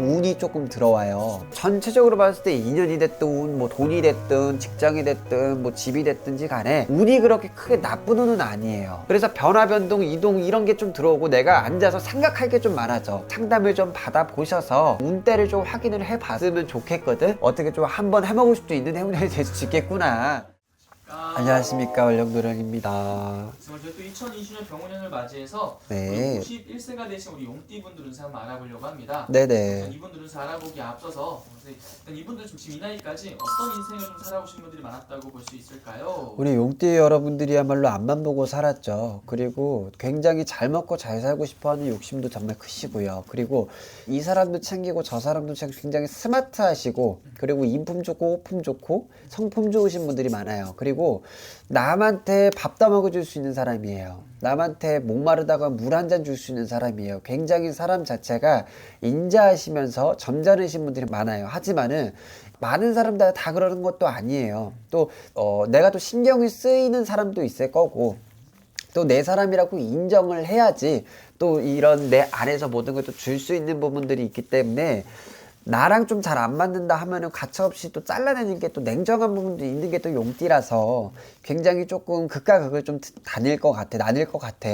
운이 조금 들어와요. 전체적으로 봤을 때 인연이 됐든 뭐 돈이 됐든 직장이 됐든 뭐 집이 됐든지 간에 운이 그렇게 크게 나쁜 운은 아니에요. 그래서 변화, 변동, 이동 이런 게 좀 들어오고 내가 앉아서 생각할 게 좀 많아져. 상담을 좀 받아보셔서 운대를 좀 확인을 해봤으면 좋겠거든. 어떻게 좀 한번 해먹을 수도 있는 행운이 될 수 있겠구나. 안녕하십니까, 원령도련입니다. 저희 또 2020년 병원년을 맞이해서 네. 51세가 되신 우리 용띠분들 운세 한번 알아보려고 합니다. 네네. 이분들 운세 알아보기 앞서서 일단 이분들 좀 지금 이 나이까지 어떤 인생을 좀 살아오신 분들이 많았다고 볼 수 있을까요? 우리 용띠 여러분들이야말로 앞만 보고 살았죠. 그리고 굉장히 잘 먹고 잘 살고 싶어하는 욕심도 정말 크시고요. 그리고 이 사람도 챙기고 저 사람도 챙기고 굉장히 스마트하시고, 그리고 인품 좋고 호품 좋고 성품 좋으신 분들이 많아요. 그리고 남한테 밥 다 먹어줄 수 있는 사람이에요. 남한테 목마르다가 물 한 잔 줄 수 있는 사람이에요. 굉장히 사람 자체가 인자하시면서 점잖으신 분들이 많아요. 하지만은 많은 사람들 다 그러는 것도 아니에요. 또 내가 또 신경이 쓰이는 사람도 있을 거고, 또 내 사람이라고 인정을 해야지 또 이런 내 안에서 모든 걸 또 줄 수 있는 부분들이 있기 때문에, 나랑 좀 잘 안 맞는다 하면은 가차없이 또 잘라내는 게 또 냉정한 부분도 있는 게 또 용띠라서 굉장히 조금 극과 극을 좀 나뉠 것 같아.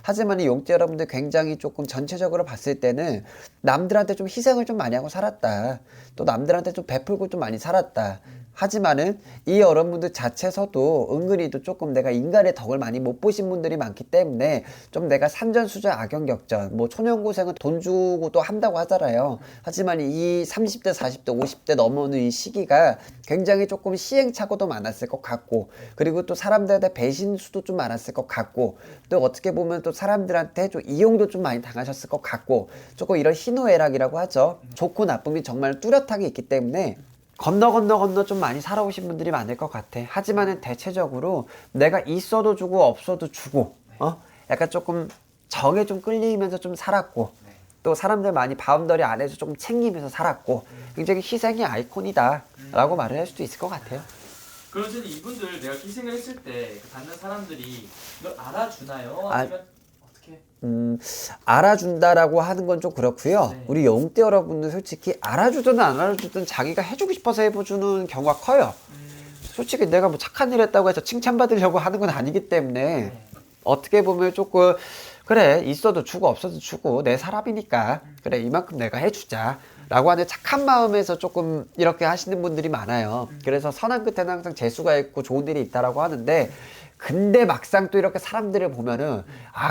하지만 이 용띠 여러분들 굉장히 조금 전체적으로 봤을 때는 남들한테 좀 희생을 좀 많이 하고 살았다. 또 남들한테 좀 베풀고 좀 많이 살았다. 하지만은 이 여러분들 자체서도 은근히도 조금 내가 인간의 덕을 많이 못 보신 분들이 많기 때문에 좀 내가 산전수전 악연격전, 뭐 초년고생은 돈 주고도 한다고 하잖아요. 하지만 이 30대 40대 50대 넘어오는 이 시기가 굉장히 조금 시행착오도 많았을 것 같고, 그리고 또 사람들한테 배신수도 좀 많았을 것 같고, 또 어떻게 보면 또 사람들한테 좀 이용도 좀 많이 당하셨을 것 같고, 조금 이런 희노애락이라고 하죠. 좋고 나쁨이 정말 뚜렷하게 있기 때문에 건너 좀 많이 살아오신 분들이 많을 것 같아. 하지만은 대체적으로 내가 있어도 주고 없어도 주고, 약간 조금 정에 좀 끌리면서 좀 살았고, 또 사람들 많이 바운더리 안에서 조금 챙기면서 살았고, 굉장히 희생의 아이콘이다 라고 말을 할 수도 있을 것 같아요. 그러면 이분들 내가 희생을 했을 때 받는 사람들이 이걸 알아주나요? 아니면 어떻게? 알아준다라고 하는 건 좀 그렇고요. 네. 우리 용띠 여러분들 솔직히 알아주든 안 알아주든 자기가 해주고 싶어서 해주는 경우가 커요. 솔직히 내가 뭐 착한 일 했다고 해서 칭찬받으려고 하는 건 아니기 때문에, 어떻게 보면 조금 그래, 있어도 주고 없어도 주고 내 사람이니까 그래, 이만큼 내가 해주자 라고 하는 착한 마음에서 조금 이렇게 하시는 분들이 많아요. 그래서 선한 끝에는 항상 재수가 있고 좋은 일이 있다라고 하는데, 근데 막상 또 이렇게 사람들을 보면은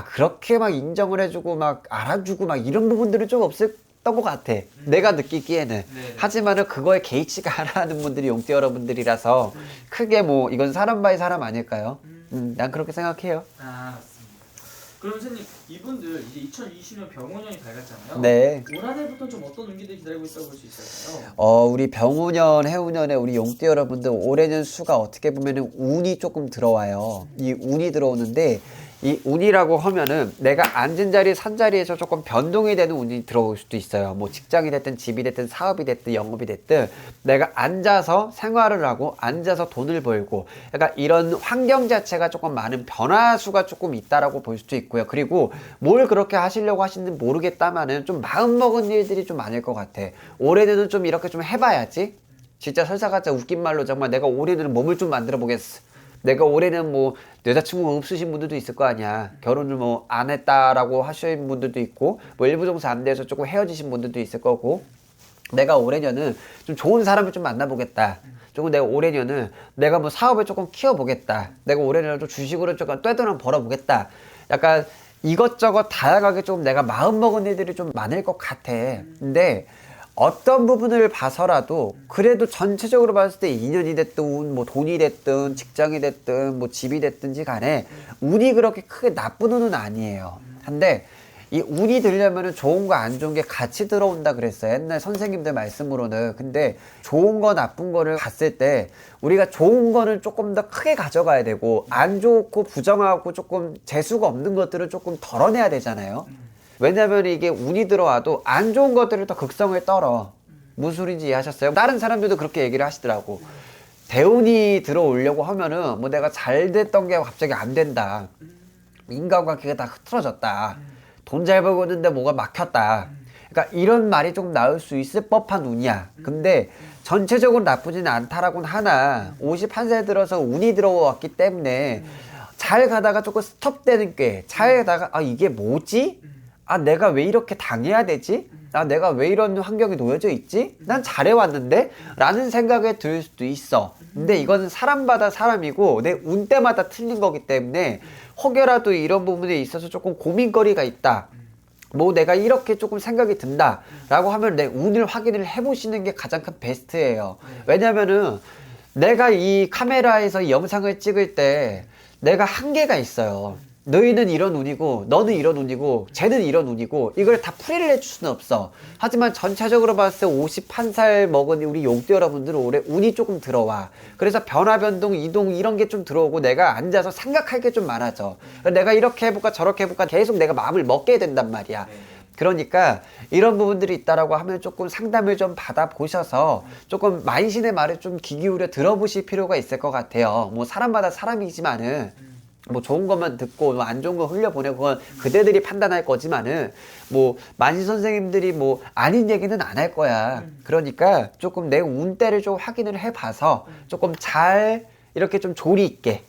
그렇게 막 인정을 해주고 막 알아주고 막 이런 부분들은 좀 없었던 것 같아. 내가 느끼기에는. 하지만은 그거에 개의치가 안 하는 분들이 용띠 여러분들이라서 크게 뭐 이건 사람 바이 사람 아닐까요? 난 그렇게 생각해요. 맞습니다. 그럼 선생님, 이분들 이제 2020년 병원년이 밝았잖아요. 네. 올 한해부터 좀 어떤 운기들이 기다리고 있다고 볼 수 있을까요? 우리 병우년, 해우년에 우리 용띠 여러분들 올해는 수가 어떻게 보면은 운이 조금 들어와요. 이 운이 들어오는데, 이 운이라고 하면은 내가 앉은 자리, 산 자리에서 조금 변동이 되는 운이 들어올 수도 있어요. 뭐 직장이 됐든 집이 됐든 사업이 됐든 영업이 됐든 내가 앉아서 생활을 하고 앉아서 돈을 벌고, 그러니까 이런 환경 자체가 조금 많은 변화수가 조금 있다라고 볼 수도 있고요. 그리고 뭘 그렇게 하시려고 하시는지 모르겠다마는 좀 마음먹은 일들이 좀 많을 것 같아. 올해는 좀 이렇게 좀 해봐야지. 진짜 설사같이 웃긴 말로 정말 내가 올해는 몸을 좀 만들어 보겠어. 내가 올해는 뭐 여자친구가 없으신 분들도 있을 거 아니야. 결혼을 뭐 안 했다라고 하시는 분들도 있고, 뭐 일부 종사 안 돼서 조금 헤어지신 분들도 있을 거고, 내가 올해년은 좀 좋은 사람을 좀 만나보겠다. 조금 내가 올해년은 내가 뭐 사업을 조금 키워보겠다. 내가 올해년은 좀 주식으로 조금 떼돈을 벌어보겠다. 약간 이것저것 다양하게 좀 내가 마음먹은 일들이 좀 많을 것 같아. 근데 어떤 부분을 봐서라도 그래도 전체적으로 봤을 때 인연이 됐든 뭐 돈이 됐든 직장이 됐든 뭐 집이 됐든지 간에 운이 그렇게 크게 나쁜 운은 아니에요. 근데 이 운이 들려면은 좋은 거 안 좋은 게 같이 들어온다 그랬어요. 옛날 선생님들 말씀으로는. 근데 좋은 거 나쁜 거를 봤을 때 우리가 좋은 거는 조금 더 크게 가져가야 되고, 안 좋고 부정하고 조금 재수가 없는 것들을 조금 덜어내야 되잖아요. 왜냐면 이게 운이 들어와도 안 좋은 것들을 더 극성을 떨어. 무슨 소리인지 이해하셨어요? 다른 사람들도 그렇게 얘기를 하시더라고. 대운이 들어오려고 하면은 뭐 내가 잘 됐던 게 갑자기 안 된다. 인간관계가 다 흐트러졌다. 돈 잘 벌고 있는데 뭐가 막혔다. 그러니까 이런 말이 좀 나올 수 있을 법한 운이야. 근데 전체적으로 나쁘지는 않다라고는 하나 51세 들어서 운이 들어왔기 때문에 잘 가다가 조금 스톱되는 꽤 잘 가다가 아 이게 뭐지? 아 내가 왜 이렇게 당해야 되지? 아 내가 왜 이런 환경에 놓여져 있지? 난 잘해왔는데? 라는 생각이 들 수도 있어. 근데 이거는 사람마다 사람이고 내 운때마다 틀린 거기 때문에 혹여라도 이런 부분에 있어서 조금 고민거리가 있다. 뭐 내가 이렇게 조금 생각이 든다 라고 하면 내 운을 확인을 해보시는 게 가장 큰 베스트예요. 왜냐면은 내가 이 카메라에서 이 영상을 찍을 때 내가 한계가 있어요. 너희는 이런 운이고 너는 이런 운이고 쟤는 이런 운이고 이걸 다 풀이를 해줄 수는 없어. 하지만 전체적으로 봤을 때 51살 먹은 우리 용띠 여러분들은 올해 운이 조금 들어와. 그래서 변화 변동 이동 이런 게 좀 들어오고 내가 앉아서 생각할 게 좀 많아져. 내가 이렇게 해볼까 저렇게 해볼까 계속 내가 마음을 먹게 된단 말이야. 그러니까 이런 부분들이 있다라고 하면 조금 상담을 좀 받아보셔서 조금 만신의 말을 좀 귀 기울여 들어보실 필요가 있을 것 같아요. 뭐 사람마다 사람이지만은 뭐 좋은 것만 듣고 뭐 안 좋은 거 흘려보내고 그건 그대들이 판단할 거지만은 뭐 만신 선생님들이 뭐 아닌 얘기는 안 할 거야. 그러니까 조금 내 운때를 좀 확인을 해봐서 조금 잘 이렇게 좀 조리 있게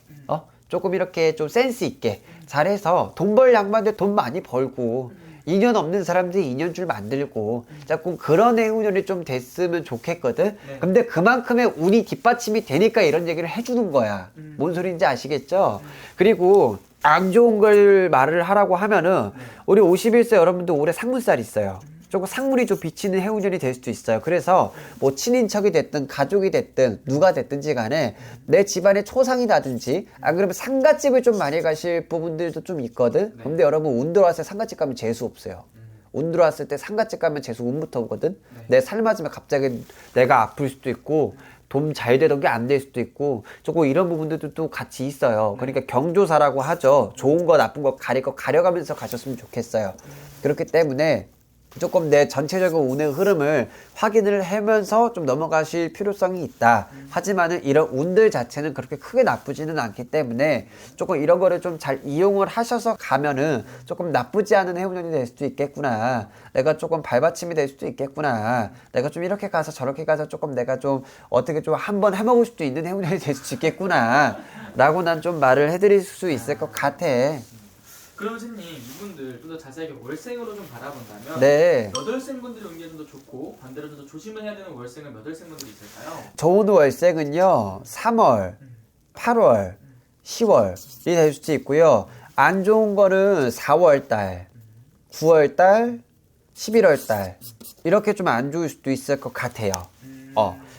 조금 이렇게 좀 센스 있게 잘해서 돈 벌 양반들 돈 많이 벌고 인연 없는 사람들이 인연줄 만들고 자꾸 그런 행운이 좀 됐으면 좋겠거든. 네. 근데 그만큼의 운이 뒷받침이 되니까 이런 얘기를 해주는 거야. 뭔 소리인지 아시겠죠? 그리고 안 좋은 걸 말을 하라고 하면은 우리 51세 여러분들 올해 상문살 있어요. 조금 상물이 좀 비치는 해운년이 될 수도 있어요. 그래서 뭐 친인척이 됐든 가족이 됐든 누가 됐든지 간에 내 집안에 초상이라든지 안 그러면 상가집을 좀 많이 가실 부분들도 좀 있거든. 근데 여러분 운 들어왔을 때 상가집 가면 재수 없어요. 운 들어왔을 때 상가집 가면 재수 운부터 오거든. 내 살 맞으면 갑자기 내가 아플 수도 있고 돈 잘 되던 게 안 될 수도 있고 조금 이런 부분들도 또 같이 있어요. 그러니까 경조사라고 하죠. 좋은 거 나쁜 거 가릴 거 가려가면서 가셨으면 좋겠어요. 그렇기 때문에 조금 내 전체적인 운의 흐름을 확인을 하면서 좀 넘어가실 필요성이 있다. 하지만은 이런 운들 자체는 그렇게 크게 나쁘지는 않기 때문에 조금 이런 거를 좀 잘 이용을 하셔서 가면은 조금 나쁘지 않은 해운년이 될 수도 있겠구나. 내가 조금 발받침이 될 수도 있겠구나. 내가 좀 이렇게 가서 저렇게 가서 조금 내가 좀 어떻게 좀 한번 해먹을 수도 있는 해운년이 될 수도 있겠구나. 라고 난 좀 말을 해드릴 수 있을 것 같아. 그럼 선생님 이분들 좀 더 자세하게 월생으로 좀 바라본다면 네. 몇 월생분들이 운기가 좀 더 좋고 반대로 좀 더 조심을 해야 되는 월생은 몇 월생분들이 있을까요? 좋은 월생은요 3월, 8월, 10월이 될 수도 있고요. 안 좋은 거는 4월달, 9월달, 11월달 이렇게 좀 안 좋을 수도 있을 것 같아요.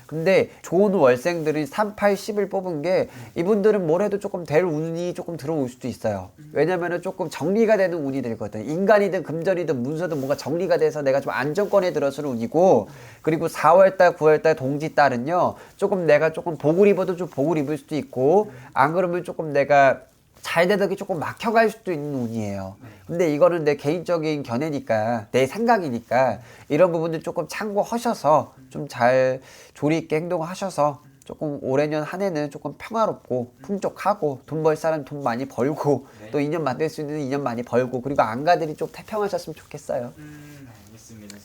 근데 좋은 월생들이 3, 8, 10을 뽑은 게 이분들은 뭘 해도 조금 될 운이 조금 들어올 수도 있어요. 왜냐면은 조금 정리가 되는 운이 되거든. 인간이든 금전이든 문서든 뭔가 정리가 돼서 내가 좀 안정권에 들어서는 운이고, 그리고 4월달, 9월달 동지달은요 조금 내가 조금 복을 입어도 좀 복을 입을 수도 있고, 안 그러면 조금 내가 잘 되던 게 조금 막혀갈 수도 있는 운이에요. 근데 이거는 내 개인적인 견해니까, 내 생각이니까 이런 부분들 조금 참고하셔서 좀 잘 조리 있게 행동하셔서 조금 올해년 한 해는 조금 평화롭고 풍족하고 돈 벌 사람 돈 많이 벌고 또 인연 만들 수 있는 인연 많이 벌고, 그리고 안가들이 좀 태평하셨으면 좋겠어요. 알겠습니다.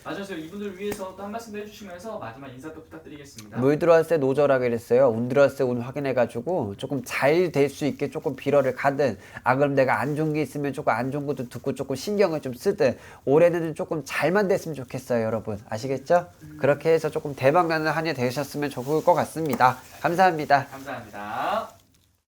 맞아요. 이분들 위해서 또 한 말씀 해주시면서 마지막 인사 또 부탁드리겠습니다. 물 들어왔을 때 노절하게 됐어요. 운 들어왔을 때 운 확인해가지고 조금 잘 될 수 있게 조금 빌어를 가든, 그럼 내가 안 좋은 게 있으면 조금 안 좋은 것도 듣고 조금 신경을 좀 쓰든, 올해는 조금 잘만 됐으면 좋겠어요, 여러분. 아시겠죠? 그렇게 해서 조금 대박나는 한 해 되셨으면 좋을 것 같습니다. 감사합니다. 감사합니다.